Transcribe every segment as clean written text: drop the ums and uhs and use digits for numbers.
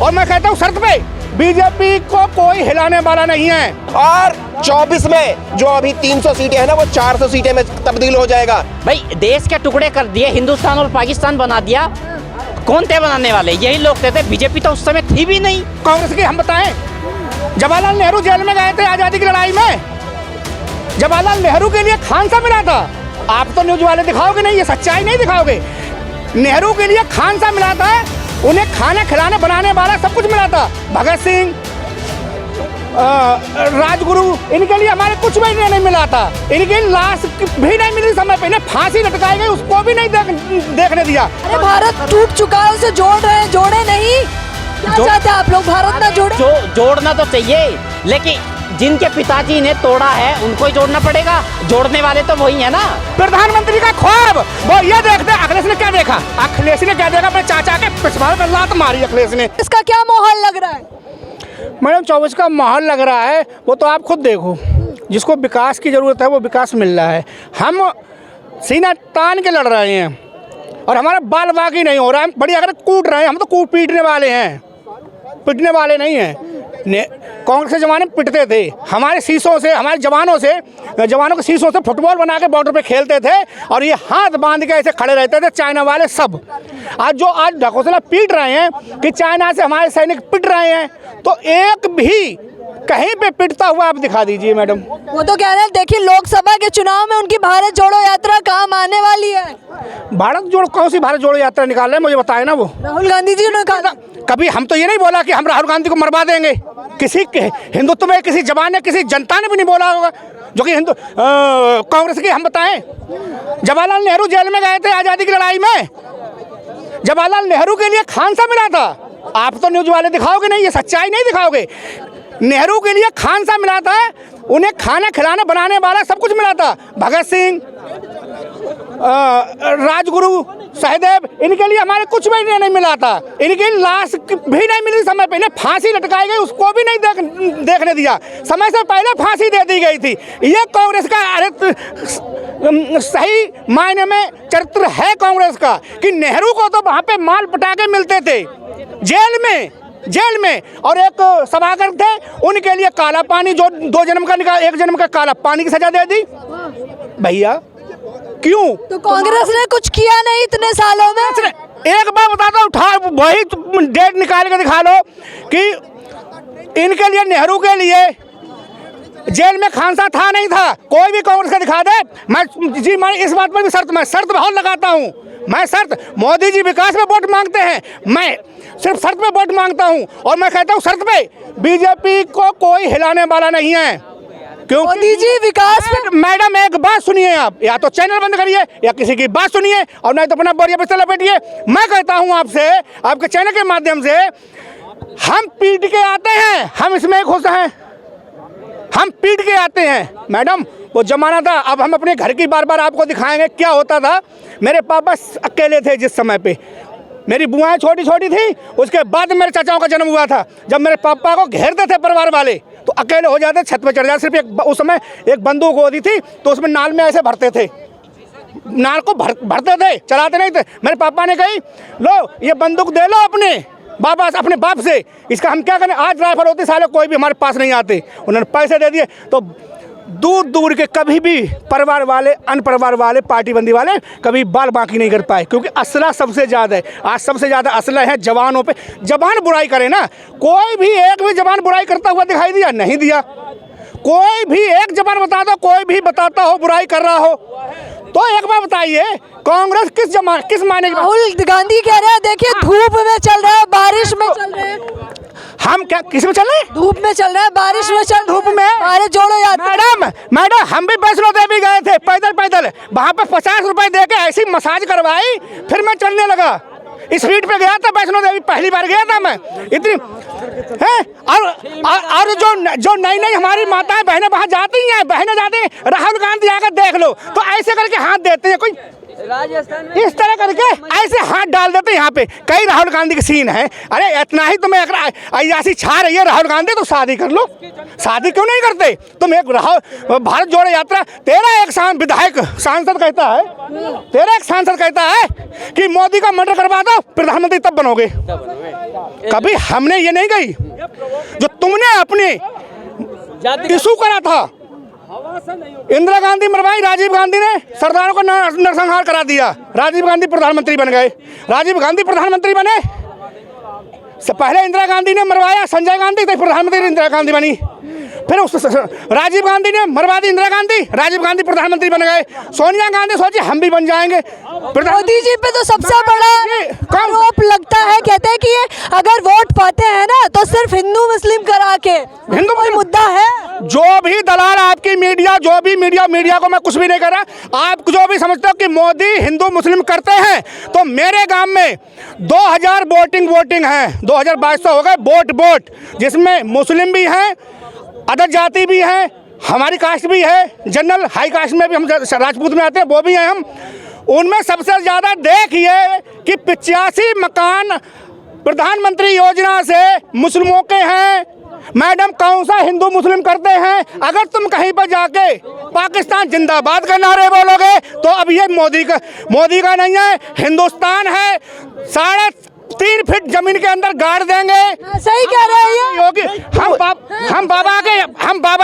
और मैं कहता हूँ शर्त पे, बीजेपी को कोई हिलाने वाला नहीं है। और 24 में जो अभी 300 सीटें हैं ना, वो 400 सीटें में तब्दील हो जाएगा। भाई देश के टुकड़े कर दिए, हिंदुस्तान और पाकिस्तान बना दिया। कौन थे बनाने वाले? यही लोग थे। बीजेपी तो उस समय थी भी नहीं। कांग्रेस की हम बताएं, जवाहरलाल नेहरू जेल में गए थे आजादी की लड़ाई में। जवाहरलाल नेहरू के लिए खान सा मिला था। आप तो न्यूज वाले दिखाओगे नहीं, ये सच्चाई नहीं दिखाओगे। नेहरू के लिए खान सा मिला था, उन्हें खाना खिलाने बनाने वाला सब कुछ मिला था। भगत सिंह, राजगुरु, इनके लिए हमारे कुछ भी नहीं मिला था। इनकी लाश भी नहीं मिली समय पे, इन्हें फांसी लटकाई गई, उसको भी नहीं देखने दिया। अरे भारत टूट चुका है, उसे जोड़ रहे हैं, जोड़े नहीं। क्या चाहते हैं आप लोग, भारत ना जोड़े? जोड़ना तो चाहिए, लेकिन जिनके पिताजी ने तोड़ा है उनको ही जोड़ना पड़ेगा। जोड़ने वाले तो वही है ना। प्रधानमंत्री का ख्वाब वो ये देखते। अखिलेश ने क्या देखा? अखिलेश ने क्या देखा? अपने चाचा के पिछवाड़े पर लात मारी अखिलेश ने। इसका क्या माहौल लग रहा है? मैडम 24 का माहौल लग रहा है, वो तो आप खुद देखो। जिसको विकास की ज़रूरत है वो विकास मिल रहा है। हम सीना तान के लड़ रहे हैं और हमारा बाल बाकी नहीं हो रहा है। हम बड़ी अगर कूट रहे हैं, हम तो कूट पीटने वाले हैं, पिटने वाले नहीं हैं। कांग्रेस के ज़माने में पिटते थे, हमारे शीशों से, हमारे जवानों के शीशों से फुटबॉल बना के बॉर्डर पे खेलते थे और ये हाथ बांध के ऐसे खड़े रहते थे, चाइना वाले सब। आज ढकोसला पीट रहे हैं कि चाइना से हमारे सैनिक पिट रहे हैं, तो एक भी कहीं पे पिटता हुआ आप दिखा दीजिए मैडम। वो तो कह रहे हैं, देखिए लोकसभा के चुनाव में उनकी भारत जोड़ो यात्रा काम आने वाली है। भारत जोड़ो, कौन सी भारत जोड़ो यात्रा निकाल रहे हैं मुझे बताए ना। वो राहुल गांधी जी ने कहा। कभी हम तो ये नहीं बोला कि हम राहुल गांधी को मरवा देंगे। किसी हिंदुत्व में किसी जवान ने, किसी जनता ने भी नहीं बोला होगा, जो कि कांग्रेस की हम बताएं। जवाहरलाल नेहरू जेल में गए थे आजादी की लड़ाई में। जवाहरलाल नेहरू के लिए खान सा मिला था। आप तो न्यूज वाले दिखाओगे नहीं, ये सच्चाई नहीं दिखाओगे। नेहरू के लिए खान सा मिला था, उन्हें खाना खिलाने बनाने वाला सब कुछ मिला था। भगत सिंह, राजगुरु, सहदेव, इनके लिए हमारे कुछ भी नहीं मिला था। इनकी लाश भी नहीं मिली समय पे, इन्हें फांसी लटकाई गई, उसको भी नहीं देखने दिया। समय से पहले फांसी दे दी गई थी। ये कांग्रेस का सही मायने में चरित्र है कांग्रेस का, कि नेहरू को तो वहाँ पे माल पटाखे मिलते थे जेल में और एक सभागार थे, उनके लिए काला पानी, जो 2 जन्म का निकाल, 1 जन्म का काला पानी की सजा दे दी। भैया क्यों? तो कांग्रेस ने कुछ किया नहीं इतने सालों में। एक बार बताता हूँ, उठा वही डेट निकाल के दिखा लो कि इनके लिए, नेहरू के लिए जेल में खानसा था नहीं था। कोई भी कांग्रेस का दिखा दे। मैं इस बात पर भी शर्त बहुत लगाता हूँ। मैं शर्त, मोदी जी विकास में वोट मांगते हैं, मैं सिर्फ शर्त पे वोट मांगता हूँ। और मैं कहता हूँ शर्त पे, बीजेपी को कोई हिलाने वाला नहीं है। क्योंकि मोदी जी विकास में। मैडम एक बात सुनिए, आप या तो चैनल बंद करिए या किसी की बात सुनिए, और नहीं तो अपना बोरिया पे लपेटिए। मैं कहता हूँ आपसे, आपके चैनल के माध्यम से, हम पीट के आते हैं, हम इसमें खुश हैं। हम पीट के आते हैं मैडम। वो जमाना था, अब हम अपने घर की बार आपको दिखाएंगे क्या होता था। मेरे पापा अकेले थे जिस समय पे, मेरी बुआएं छोटी छोटी थी, उसके बाद मेरे चाचाओं का जन्म हुआ था। जब मेरे पापा को घेरते थे परिवार वाले, तो अकेले हो जाते, छत पे चढ़ जाते। सिर्फ उस समय एक बंदूक होती थी, तो उसमें नाल में ऐसे भरते थे, नाल को भरते थे, चलाते नहीं थे। मेरे पापा ने कही, लो ये बंदूक दे लो अपने बाप से, इसका हम क्या करें। आज राइफल होती साले कोई भी हमारे पास नहीं आते। उन्होंने पैसे दे दिए, तो दूर के कभी भी परिवार वाले, अन्य परिवार वाले, पार्टी बंदी वाले कभी बाल बाकी नहीं कर पाए, क्योंकि असला सबसे ज़्यादा है। आज सबसे ज़्यादा असला है जवानों पे। जवान बुराई करे ना, कोई भी एक भी जवान बुराई करता हुआ दिखाई दिया? नहीं दिया। कोई भी एक जवान बता दो, कोई भी बताता हो बुराई कर रहा हो तो एक बार बताइए, कांग्रेस किस मायने की? राहुल गांधी कह रहे हैं, देखिए धूप में चल रहा है, बारिश में चल रहे हैं। हम क्या किस में चल रहे हैं? धूप में चल रहा है, बारिश में चल, धूप में भारत जोड़ो यात्रा। मैडम हम भी वैष्णो देवी गए थे पैदल, वहाँ पे 50 रुपए दे के ऐसी मसाज करवाई, फिर मैं चलने लगा। स्पीड पे गया था वैष्णो देवी, पहली बार गया था मैं। इतनी है। और जो नई हमारी माताएं बहनें वहाँ जाती हैं, राहुल गांधी आकर देख लो, तो ऐसे करके हाथ देते हैं, कोई राजस्थान में इस तरह करके ऐसे हाथ डाल देते हैं। यहाँ पे कई राहुल गांधी के सीन है। अरे इतना ही तुम्हें अयासी छा रही है राहुल गांधी, तो शादी कर लो। शादी क्यों नहीं करते तुम? एक भारत जोड़ो यात्रा, तेरा एक सांसद कहता है कि मोदी का मर्डर करवा दो, प्रधानमंत्री तब बनोगे। कभी हमने ये नहीं कही जो तुमने अपने इशू करा था। इंदिरा गांधी मरवाई, राजीव गांधी ने सरदारों को नरसंहार करा दिया, राजीव गांधी प्रधानमंत्री बन गए। राजीव गांधी प्रधानमंत्री बने, पहले इंदिरा गांधी ने मरवाया संजय गांधी, तो प्रधानमंत्री इंदिरा गांधी बनी। फिर उस राजीव गांधी ने मरवा दी इंदिरा गांधी, राजीव गांधी प्रधानमंत्री बन गए। सोनिया गांधी सोची हम भी बन जाएंगे। मोदी जी पे तो सबसे बड़ा आरोप लगता है, कहते हैं कि ये अगर वोट पाते हैं ना तो सिर्फ हिंदू मुस्लिम करा के, हिंदू कोई मुद्दा है? जो भी दलाल आपकी मीडिया, जो भी मीडिया को मैं कुछ भी नहीं कर रहा, आप जो भी समझते हो कि मोदी हिंदू मुस्लिम करते हैं, तो मेरे गांव में 2000 वोटिंग है, 2200 हो गए वोट, जिसमें मुस्लिम भी हैं, अदर जाति भी है, हमारी कास्ट भी है, जनरल हाई कास्ट में भी हम राजपूत में आते हैं, वो भी हैं हम। उनमें सबसे ज़्यादा देखिए कि 85 मकान प्रधानमंत्री योजना से मुस्लिमों के हैं। मैडम कौन सा हिंदू मुस्लिम करते हैं? अगर तुम कहीं पर जाके पाकिस्तान जिंदाबाद का नारे बोलोगे तो अब ये मोदी का नहीं है, हिंदुस्तान है। 3.5 फीट जमीन के अंदर गाड़ देंगे। सही कह रहे हैं ये। योगी हम बाबा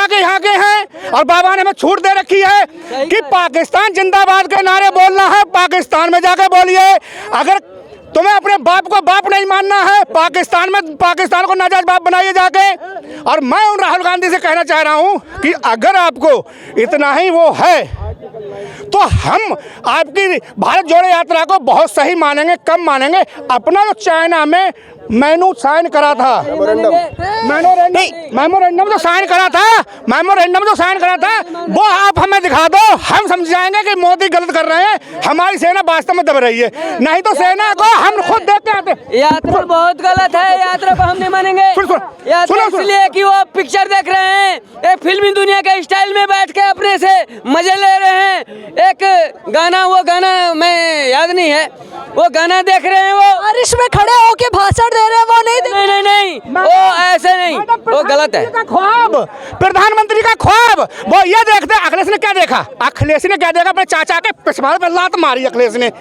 के यहाँ के हैं और बाबा ने हमें छूट दे रखी है कि पाकिस्तान जिंदाबाद के नारे बोलना है, पाकिस्तान में जाके बोलिए। अगर तुम्हें अपने बाप को बाप नहीं मानना है, पाकिस्तान को नाजायज बाप बनाइए जाके। और मैं उन राहुल गांधी से कहना चाह रहा हूं कि अगर आपको इतना ही वो है तो हम आपकी भारत जोड़ो यात्रा को बहुत सही मानेंगे, कम मानेंगे। अपना जो चाइना में मैनू साइन करा था, मेमोरेंडम जो साइन करा था, वो आप हमें दिखा दो, हम समझ जाएंगे कि मोदी गलत कर रहे हैं, हमारी सेना वास्तव में दब रही है। नहीं तो सेना को हम खुद देख के आते। यात्रा बहुत गलत है, यात्रा को हम नहीं मानेंगे। यात्रा इसलिए कि वो पिक्चर देख रहे हैं, एक फिल्मी दुनिया के स्टाइल में बैठ के अपने से मजे ले रहे हैं। एक गाना, वो गाना मैं याद नहीं है, वो गाना देख रहे हैं, वो बारिश में खड़े होके भाषण दे रहे हैं, वो नहीं, वो ऐसे नहीं, वो गलत है। ख्वाब, प्रधानमंत्री का ख्वाब, वो ये देखते हैं। अखिलेश ने क्या देखा? अपने चाचा के पिछवाड़े पर लात मारी। अखिलेश ने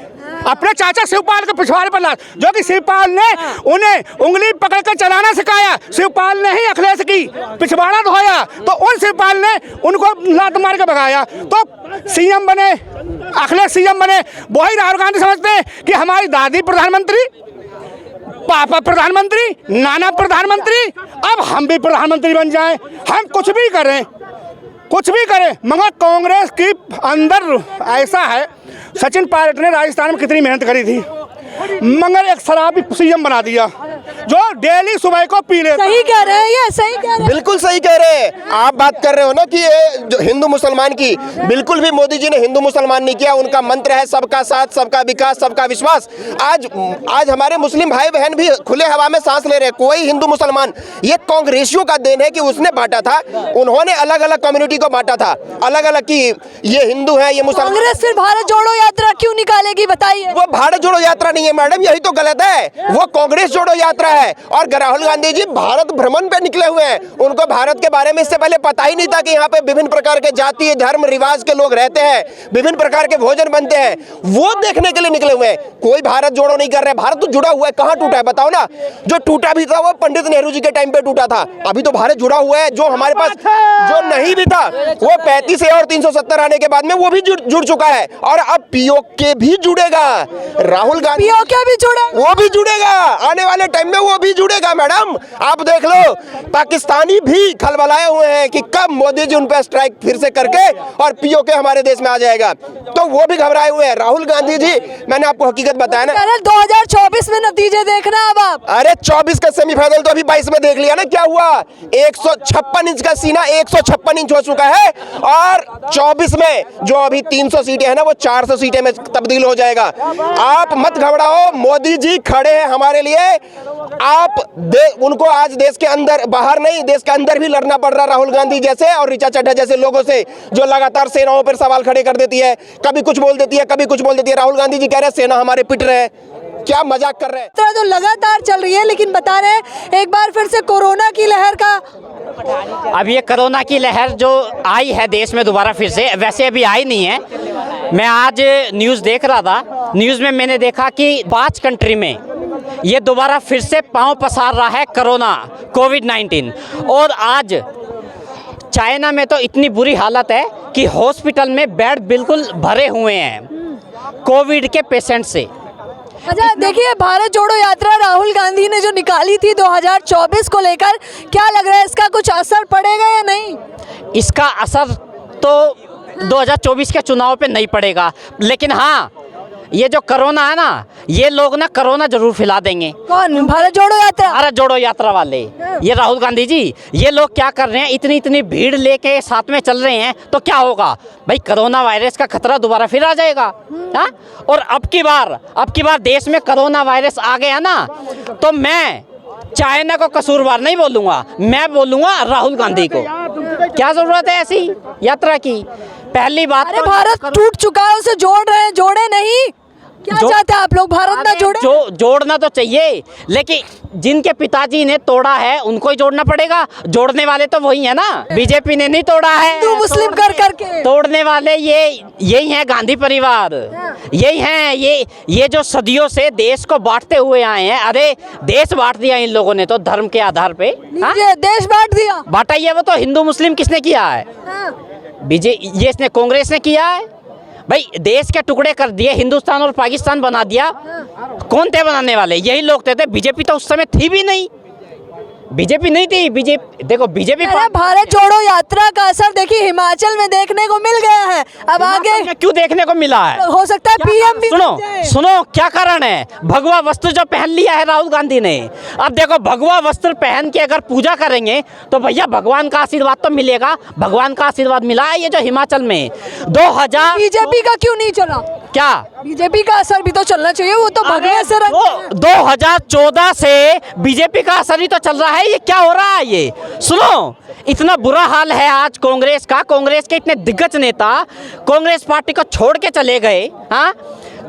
अपने चाचा शिवपाल के पिछवाड़े पर लात, जो कि शिवपाल ने उन्हें उंगली पकड़ कर चलाना सिखाया। शिवपाल ने ही अखिलेश की पिछवाड़ा धोया, तो उन शिवपाल ने उनको लात मार के भगाया। तो सीएम बने, अखिलेश सीएम बने। वही राहुल गांधी समझते हैं कि हमारी दादी प्रधानमंत्री, पापा प्रधानमंत्री, नाना प्रधानमंत्री, अब हम भी प्रधानमंत्री बन जाएं। हम कुछ भी करें, मगर कांग्रेस की अंदर ऐसा है। सचिन पायलट ने राजस्थान में कितनी मेहनत करी थी, मगर एक शराबी सीएम बना दिया जो डेली सुबह को पी लेता। सही कह रहे हैं ये, सही कह रहे हैं। बिल्कुल सही कह रहे हैं। आप बात कर रहे हो ना कि ये जो हिंदू मुसलमान की, बिल्कुल भी मोदी जी ने हिंदू मुसलमान नहीं किया। उनका मंत्र है सबका साथ, सबका विकास, सबका विश्वास। आज हमारे मुस्लिम भाई बहन भी खुले हवा में सांस ले रहे हैं। कोई हिंदू मुसलमान, ये कांग्रेसियों का देन है कि उसने बांटा था। उन्होंने अलग अलग कम्युनिटी को बांटा था, अलग अलग की ये हिंदू है, ये मुसलमान। कांग्रेस फिर भारत जोड़ो यात्रा क्यों निकालेगी बताइए? वो भारत जोड़ो यात्रा नहीं है मैडम, यही तो गलत है। वो कांग्रेस जोड़ो यात्रा है। और राहुल गांधी जी भारत भ्रमण पे निकले हुए हैं। उनको भारत के बारे में इससे पहले पता ही नहीं था कि यहाँ पे विभिन्न प्रकार के जातीय धर्म रिवाज के लोग रहते हैं, विभिन्न प्रकार के भोजन बनते हैं। वो देखने के लिए निकले हुए हैं। कोई भारत जोड़ो नहीं कर रहे। भारत तो जुड़ा हुआ है, कहाँ टूटा है बताओ ना? जो टूटा भी था वो पंडित नेहरू जी के टाइम पे टूटा था। अभी तो भारत जुड़ा हुआ है। जो हमारे पास जो नहीं भी था वो 35 और 370 आने के बाद में वो भी जुड़ चुका है। और अब पीओके भी जुड़ेगा। राहुल गांधी पीओके भी जुड़े, वो भी जुड़ेगा। आने वाले टाइम में वो भी जुड़ेगा मैडम। आप देख लो, पाकिस्तानी भी खलबलाए हुए हैं कि कब मोदी जी उन पर स्ट्राइक फिर से करके और पीओके हमारे देश में आ जाएगा। तो वो भी घबराए हुए हैं। राहुल गांधी जी, मैंने आपको हकीकत बताया ना, 2024 में नतीजे देखना अब आप। अरे 24 का सेमीफाइनल तो अभी 22 में देख लिया ना क्या हुआ। 156 इंच का सीना 156 इंच हो चुका है। और 24 में जो अभी 300 सीटें हैं ना, वो 400 सीटें में तब्दील हो जाएगा। आप मत घबराओ, मोदी जी खड़े हैं हमारे लिए। आप उनको आज देश के अंदर, बाहर नहीं, देश के अंदर भी लड़ना पड़ रहा राहुल गांधी जैसे और ऋचा चड्ढा जैसे लोगों से, जो लगातार सेनाओं पर सवाल खड़े कर देती है। कभी कुछ बोल देती है, कभी कुछ बोल देती है। राहुल गांधी जी कह रहे हैं सेना हमारे पिट रहे हैं। क्या मजाक कर रहे हैं? तो लगातार चल रही है, लेकिन बता रहे हैं एक बार फिर से कोरोना की लहर का। अब ये कोरोना की लहर जो आई है देश में दोबारा फिर से, वैसे अभी आई नहीं है। मैं आज न्यूज़ देख रहा था, न्यूज़ में मैंने देखा कि 5 कंट्री में ये दोबारा फिर से पांव पसार रहा है कोरोना कोविड-19। और आज चाइना में तो इतनी बुरी हालत है कि हॉस्पिटल में बेड बिल्कुल भरे हुए हैं कोविड के पेशेंट से। अच्छा देखिए, भारत जोड़ो यात्रा राहुल गांधी ने जो निकाली थी 2024 को लेकर, क्या लग रहा है इसका कुछ असर पड़ेगा या नहीं? इसका असर तो 2024 के चुनाव पे नहीं पड़ेगा, लेकिन हाँ ये जो कोरोना है ना, ये लोग ना कोरोना जरूर फैला देंगे। कौन? भारत जोड़ो यात्रा? भारत जोड़ो यात्रा वाले, ये राहुल गांधी जी, ये लोग क्या कर रहे हैं, इतनी इतनी भीड़ लेके साथ में चल रहे हैं, तो क्या होगा भाई, कोरोना वायरस का खतरा दोबारा फिर आ जाएगा। हाँ, और अब की बार देश में कोरोना वायरस आ गया ना, तो मैं चाइना को कसूरवार नहीं बोलूँगा, मैं बोलूँगा राहुल गांधी को। क्या ज़रूरत है ऐसी यात्रा की? पहली बात, अरे भारत टूट चुका है, उसे जोड़ रहे हैं, जोड़े नहीं। क्या चाहते हैं आप लोग, भारत ना जोड़े? जोड़ना तो चाहिए, लेकिन जिनके पिताजी ने तोड़ा है उनको ही जोड़ना पड़ेगा। जोड़ने वाले तो वही है ना, बीजेपी ने नहीं तोड़ा है। हिंदू मुस्लिम कर करके तोड़ने वाले यही हैं, गांधी परिवार यही हैं। ये जो सदियों से देश को बांटते हुए आए हैं। अरे देश बांट दिया इन लोगों ने तो धर्म के आधार पे। ये देश बांट दिया, बांटा ही है वो तो। हिंदू मुस्लिम किसने किया है? ये इसने कांग्रेस ने किया है भाई। देश के टुकड़े कर दिए, हिंदुस्तान और पाकिस्तान बना दिया। कौन थे बनाने वाले? यही लोग थे। बीजेपी तो उस समय थी भी नहीं, बीजेपी नहीं थी। देखो बीजेपी। भारत जोड़ो यात्रा का असर देखिए हिमाचल में देखने को मिल गया है। अब आगे क्यों देखने को मिला है? हो सकता है पीएम भी। सुनो क्या कारण है? भगवा वस्त्र जो पहन लिया है राहुल गांधी ने। अब देखो, भगवा वस्त्र पहन के अगर पूजा करेंगे तो भैया भगवान का आशीर्वाद तो मिलेगा। भगवान का आशीर्वाद मिला है ये जो हिमाचल में 2000। बीजेपी का क्यों नहीं चला? क्या बीजेपी का असर भी तो चलना चाहिए, वो तो भगवे से 2014 से बीजेपी का असर ही तो चल रहा है। ये क्या हो रहा है? ये सुनो, इतना बुरा हाल है आज कांग्रेस का। कांग्रेस के इतने दिग्गज नेता कांग्रेस पार्टी को छोड़ के चले गए। हाँ,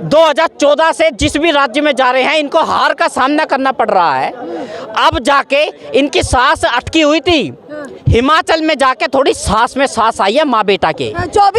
2014 से जिस भी राज्य में जा रहे हैं इनको हार का सामना करना पड़ रहा है। अब जाके इनकी सांस अटकी हुई थी, हिमाचल में जाके थोड़ी सांस में सांस आई है माँ बेटा के।